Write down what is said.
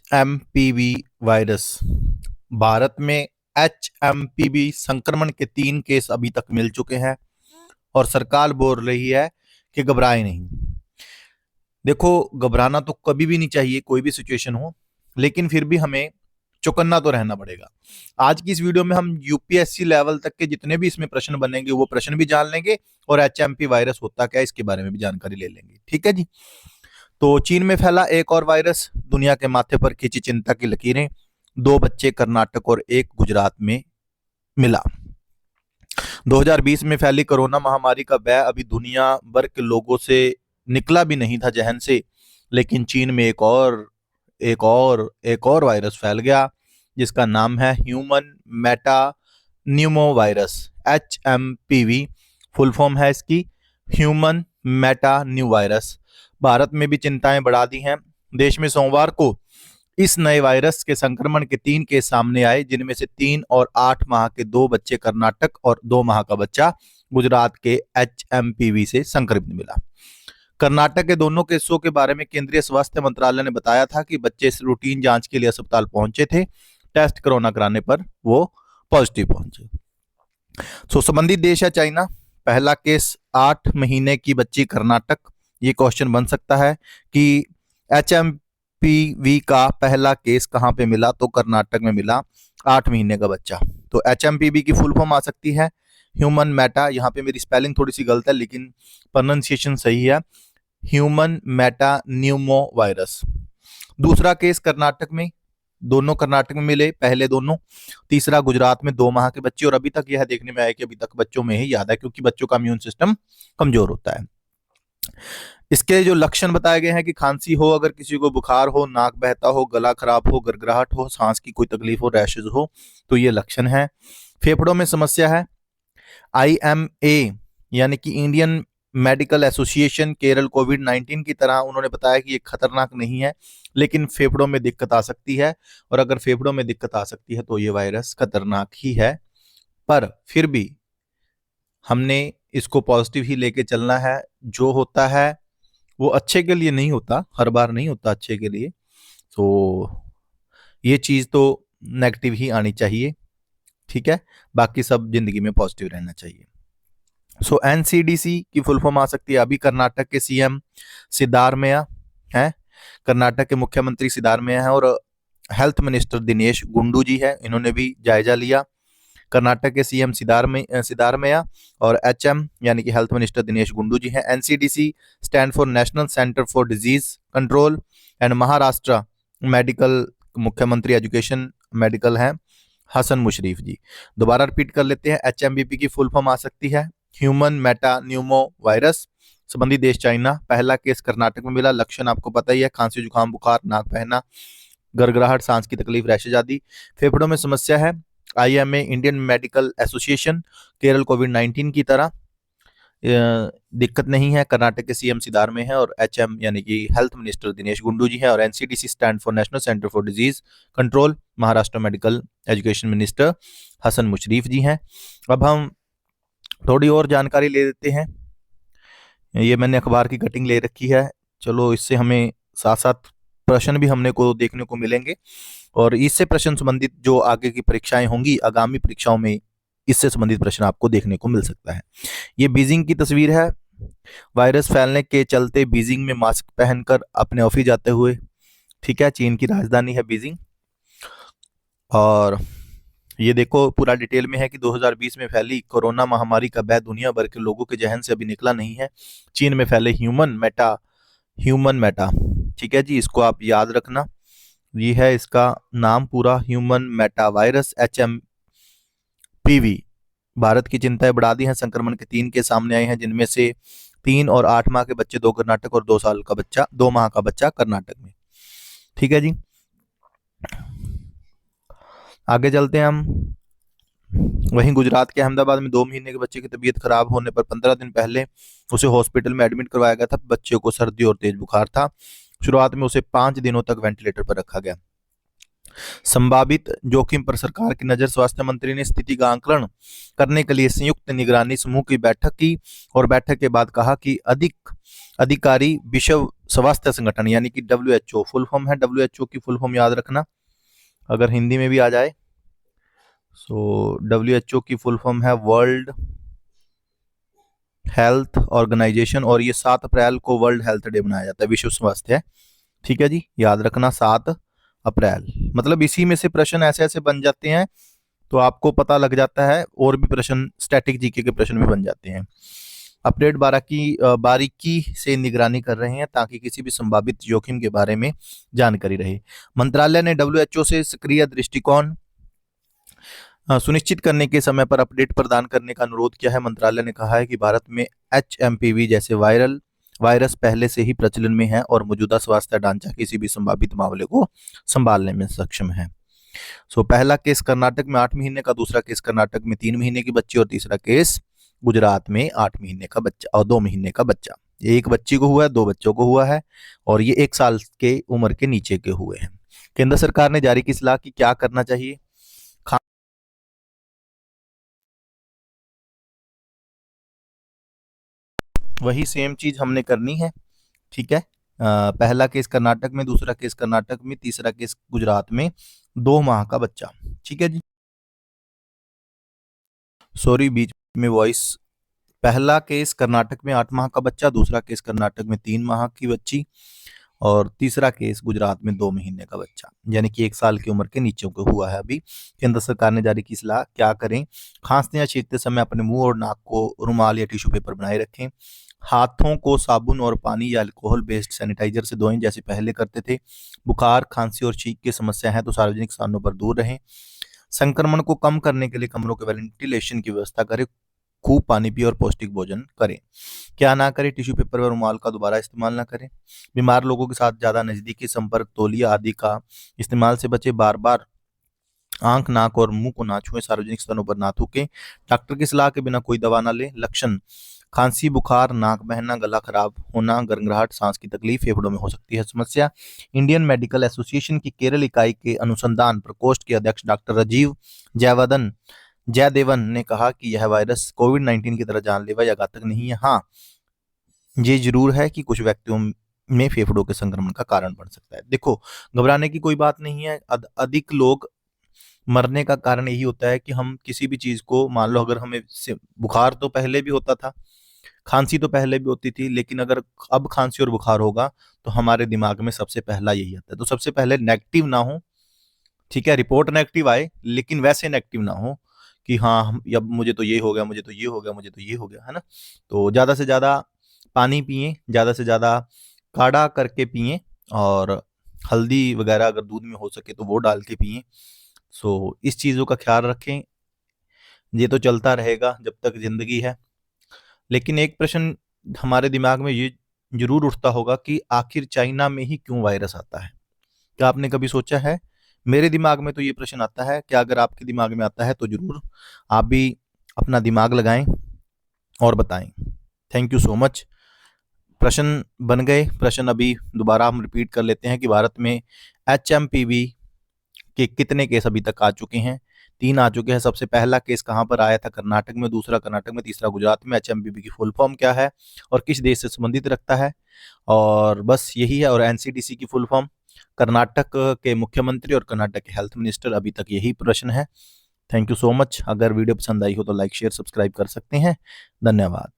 HMPV virus. Bharat में HMPV संक्रमण के 3 केस अभी तक मिल चुके हैं और सरकार बोल रही है कि घबराए नहीं। देखो, घबराना तो कभी भी नहीं चाहिए, कोई भी सिचुएशन हो, लेकिन फिर भी हमें चौकन्ना तो रहना पड़ेगा। आज की इस वीडियो में हम यूपीएससी लेवल तक के जितने भी इसमें प्रश्न बनेंगे वो प्रश्न भी जान लेंगे और HMP वायरस होता क्या है इसके बारे में भी जानकारी ले लेंगे। ठीक है जी। तो चीन में फैला एक और वायरस, दुनिया के माथे पर खींची चिंता की लकीरें। 2 बच्चे कर्नाटक और एक गुजरात में मिला। 2020 में फैली कोरोना महामारी का भय अभी दुनिया भर के लोगों से निकला भी नहीं था जहन से, लेकिन चीन में एक और वायरस फैल गया जिसका नाम है human Meta Numa virus. HMPV full form है इसकी human Meta new virus. Bharat में भी चिंताएं बढ़ा दी हैं। देश में सोमवार को इस नए वायरस के संक्रमण के 3 केस सामने आए, जिनमें से 3 और 8 माह के 2 बच्चे कर्नाटक और 2 माह का बच्चा गुजरात के HMPV से संक्रमित मिला। कर्नाटक के दोनों केसों के बारे में केंद्रीय स्वास्थ्य मंत्रालय ने बताया था कि बच्चे इस रूटीन जांच के लिए अस्पताल पहुंचे थे। टेस्ट कोरोना कराने पर वो पॉजिटिव पहुंचे। संबंधित देश है चाइना। पहला केस 8 महीने की बच्ची कर्नाटक। ये क्वेश्चन बन सकता है कि HMPV का पहला केस कहाँ पे मिला, तो कर्नाटक में मिला 8 महीने का बच्चा। तो HMPV की फुल फॉर्म आ सकती है ह्यूमन मेटा, यहाँ पे मेरी स्पेलिंग थोड़ी सी गलत है लेकिन प्रोनाउंसिएशन सही है, ह्यूमन मेटा न्यूमो वायरस। दूसरा केस कर्नाटक में, दोनों कर्नाटक में मिले, पहले दोनों। तीसरा गुजरात में 2 माह के बच्चे, और अभी तक यह देखने में आया कि अभी तक बच्चों में ही याद है क्योंकि बच्चों का इम्यून सिस्टम कमजोर होता है। इसके जो लक्षण बताए गए हैं कि खांसी हो, अगर किसी को बुखार हो, नाक बहता हो, गला खराब हो, गड़गड़ाहट हो, सांस की कोई तकलीफ हो, रैशेज हो, तो ये लक्षण है। फेफड़ों में समस्या है। IMA यानी कि इंडियन मेडिकल एसोसिएशन केरल कोविड-19 की तरह उन्होंने बताया कि ये खतरनाक नहीं है, लेकिन फेफड़ों में दिक्कत आ सकती है, और अगर फेफड़ों में दिक्कत आ सकती है तो ये वायरस खतरनाक ही है। पर फिर भी हमने इसको पॉजिटिव ही लेके चलना है। जो होता है वो अच्छे के लिए नहीं होता, हर बार नहीं होता अच्छे के लिए, तो ये चीज तो नेगेटिव ही आनी चाहिए। ठीक है, बाकी सब जिंदगी में पॉजिटिव रहना चाहिए। NCDC की फुल फॉर्म आ सकती है। अभी कर्नाटक के CM सिद्धारमैया हैं, कर्नाटक के मुख्यमंत्री सिद्धारमैया हैं, और हेल्थ मिनिस्टर दिनेश गुंडू जी है, इन्होंने भी जायजा लिया। कर्नाटक के CM सिद्धारमैया और HM यानी कि हेल्थ मिनिस्टर दिनेश गुंडू जी हैं। NCDC stand for National Centre for Disease control and Maharashtra medical मुख्यमंत्री एजुकेशन मेडिकल हैं हसन मुशरीफ जी। दोबारा रिपीट कर लेते हैं। HMPV की फुल फॉर्म आ सकती है ह्यूमन मेटा न्यूमो वायरस। संबंधित देश चाइना। पहला केस कर्नाटक में मिला। लक्षण आपको पता ही है, खांसी, जुकाम, बुखार, नाक बहना, गड़गड़ाहट, सांस की तकलीफ, रैशेज आदि। फेफड़ों में समस्या है। IMA Indian Medical Association Kerala कोविड-19 की तरह दिक्कत नहीं है, कर्नाटक के CM सिद्धार में है, और HM यानी कि हेल्थ मिनिस्टर दिनेश गुंडू जी हैं, और NCDC stand for National Centre for Disease Control Maharashtra medical education minister Hasan Mushrif ji हैं। अब हम थोड़ी और जानकारी ले लेते हैं। ये मैंने अखबार की कटिंग ले रखी है, चलो इससे हमें साथ साथ प्रश्न भी हमने को देखने को मिलेंगे, और इससे प्रश्न संबंधित जो आगे की परीक्षाएं होंगी, आगामी परीक्षाओं में इससे संबंधित प्रश्न आपको देखने को मिल सकता है। ये बीजिंग की तस्वीर है। वायरस फैलने के चलते बीजिंग में मास्क पहनकर अपने ऑफिस जाते हुए। ठीक है, चीन की राजधानी है बीजिंग। और ये देखो पूरा डिटेल में है कि 2020 में फैली कोरोना महामारी का भय दुनिया भर के लोगों के जहन से अभी निकला नहीं है। चीन में फैले ह्यूमन मेटा। ठीक है जी, इसको आप याद रखना। ये है इसका नाम पूरा, human Meta virus HMPV। Bharat की चिंताएं बढ़ा दी हैं। संक्रमण के 3 केस सामने आए हैं, जिनमें से 3 और 8 माह के बच्चे, 2 कर्नाटक और 2 माह का बच्चा कर्नाटक में। ठीक है जी, आगे चलते हैं हम। वहीं गुजरात के अहमदाबाद में 2 महीने के बच्चे की तबीयत खराब होने पर 15 दिन पहले उसे हॉस्पिटल में एडमिट करवाया गया था। बच्चे को सर्दी और तेज बुखार था। शुरुआत में उसे 5 दिनों तक वेंटिलेटर पर रखा गया। संभावित जोखिम पर सरकार की नजर। स्वास्थ्य मंत्री ने स्थिति का आकलन करने के लिए संयुक्त निगरानी समूह की बैठक की और बैठक के बाद कहा कि अधिक अधिकारी विश्व स्वास्थ्य संगठन यानी कि WHO, फुल फॉर्म है WHO की फुल फॉर्म याद रखना अगर हिंदी में भी आ जाए। WHO की फुल फॉर्म है वर्ल्ड हेल्थ ऑर्गेनाइजेशन और ये 7 अप्रैल को वर्ल्ड हेल्थ डे मनाया जाता है, विश्व स्वास्थ्य। ठीक है जी, याद रखना 7 अप्रैल। मतलब इसी में से प्रश्न ऐसे ऐसे बन जाते हैं तो आपको पता लग जाता है और भी प्रश्न स्टैटिक जीके के प्रश्न भी बन जाते हैं। अपडेट बारीकी से निगरानी कर रहे हैं ताकि किसी भी संभावित जोखिम के बारे में जानकारी रहे। मंत्रालय ने WHO से सक्रिय दृष्टिकोण सुनिश्चित करने के समय पर अपडेट प्रदान करने का अनुरोध किया है। मंत्रालय ने कहा है कि भारत में HMPV जैसे वायरस पहले से ही प्रचलन में है और मौजूदा स्वास्थ्य ढांचा किसी भी संभावित मामले को संभालने में सक्षम है। पहला केस कर्नाटक में 8 महीने का, दूसरा केस कर्नाटक में 3 महीने की बच्ची और तीसरा केस गुजरात में 8 महीने का बच्चा और 2 महीने का बच्चा। एक बच्ची को हुआ है, 2 बच्चों को हुआ है और ये 1 साल के उम्र के नीचे के हुए हैं। केंद्र सरकार ने जारी की सलाह कि क्या करना चाहिए। वही सेम चीज हमने करनी है। ठीक है, पहला केस कर्नाटक में, दूसरा केस कर्नाटक में, तीसरा केस गुजरात में, 2 माह का बच्चा। ठीक है जी, सॉरी बीच में वॉइस। पहला केस कर्नाटक में 8 माह का बच्चा, दूसरा केस कर्नाटक में 3 माह की बच्ची और तीसरा केस गुजरात में 2 महीने का बच्चा यानी कि 1 साल की उम्र के नीचे को हुआ है। अभी केंद्र सरकार ने जारी की सलाह, क्या करें। खांसते या छींकते समय अपने मुंह और नाक को रुमाल या टिश्यू पेपर बनाए रखें। हाथों को साबुन और पानी या अल्कोहल बेस्ड सैनिटाइजर से धोएं जैसे पहले करते थे। बुखार, खांसी और छींक की समस्या है तो सार्वजनिक स्थानों पर दूर रहें। संक्रमण को कम करने के लिए कमरों के वेंटिलेशन की व्यवस्था करें। खूब पानी पिए और पौष्टिक भोजन करें। क्या ना करें, टिश्यू पेपर व रुमाल का दोबारा इस्तेमाल ना करें। बीमार लोगों के साथ ज्यादा नजदीकी संपर्क, तौलिया आदि का इस्तेमाल से बचे। बार बार आंख, नाक और मुंह को ना छुएं। सार्वजनिक स्थानों पर ना थूकें। डॉक्टर की सलाह के बिना कोई दवा ना लें। लक्षण: खांसी, बुखार, नाक बहना, गला खराब होना, गरगराहट, सांस की तकलीफ, फेफड़ों में हो सकती है समस्या। इंडियन मेडिकल एसोसिएशन की केरल इकाई के अनुसंधान प्रकोष्ठ के अध्यक्ष डॉक्टर राजीव जयदेवन ने कहा कि यह वायरस कोविड-19 की तरह जानलेवा या घातक नहीं है। हाँ, ये जरूर है कि कुछ व्यक्तियों में फेफड़ों के संक्रमण का कारण बन सकता है। देखो, घबराने की कोई बात नहीं है। अधिक लोग मरने का कारण यही होता है कि हम किसी भी चीज को, मान लो अगर हमें बुखार तो पहले भी होता था, खांसी तो पहले भी होती थी, लेकिन अगर अब खांसी और बुखार होगा तो हमारे दिमाग में सबसे पहला यही आता है। तो सबसे पहले नेगेटिव ना हो। ठीक है, रिपोर्ट नेगेटिव आए लेकिन वैसे नेगेटिव ना हो कि हाँ अब मुझे तो ये हो गया, मुझे तो ये हो गया, मुझे तो ये हो गया, है ना। तो ज्यादा से ज्यादा पानी पिए, ज्यादा से ज्यादा काढ़ा करके पिए और हल्दी वगैरह अगर दूध में हो सके तो वो डाल के पिए। इस चीजों का ख्याल रखें। ये तो चलता रहेगा जब तक जिंदगी है। लेकिन एक प्रश्न हमारे दिमाग में ये जरूर उठता होगा कि आखिर चाइना में ही क्यों वायरस आता है। क्या आपने कभी सोचा है? मेरे दिमाग में तो ये प्रश्न आता है। क्या अगर आपके दिमाग में आता है तो जरूर आप भी अपना दिमाग लगाएं और बताएं। Thank you so much. प्रश्न बन गए। प्रश्न अभी दोबारा हम रिपीट कर लेते हैं कि भारत में HMPV के कितने केस अभी तक आ चुके हैं। 3 आ चुके हैं। सबसे पहला केस कहाँ पर आया था? कर्नाटक में, दूसरा कर्नाटक में, तीसरा गुजरात में। HMPV की फुल फॉर्म क्या है और किस देश से संबंधित रखता है? और बस यही है। और NCDC की फुल फॉर्म, कर्नाटक के मुख्यमंत्री और कर्नाटक के हेल्थ मिनिस्टर। अभी तक यही प्रश्न है। Thank you so much. अगर वीडियो पसंद आई हो तो लाइक, शेयर, सब्सक्राइब कर सकते हैं। धन्यवाद।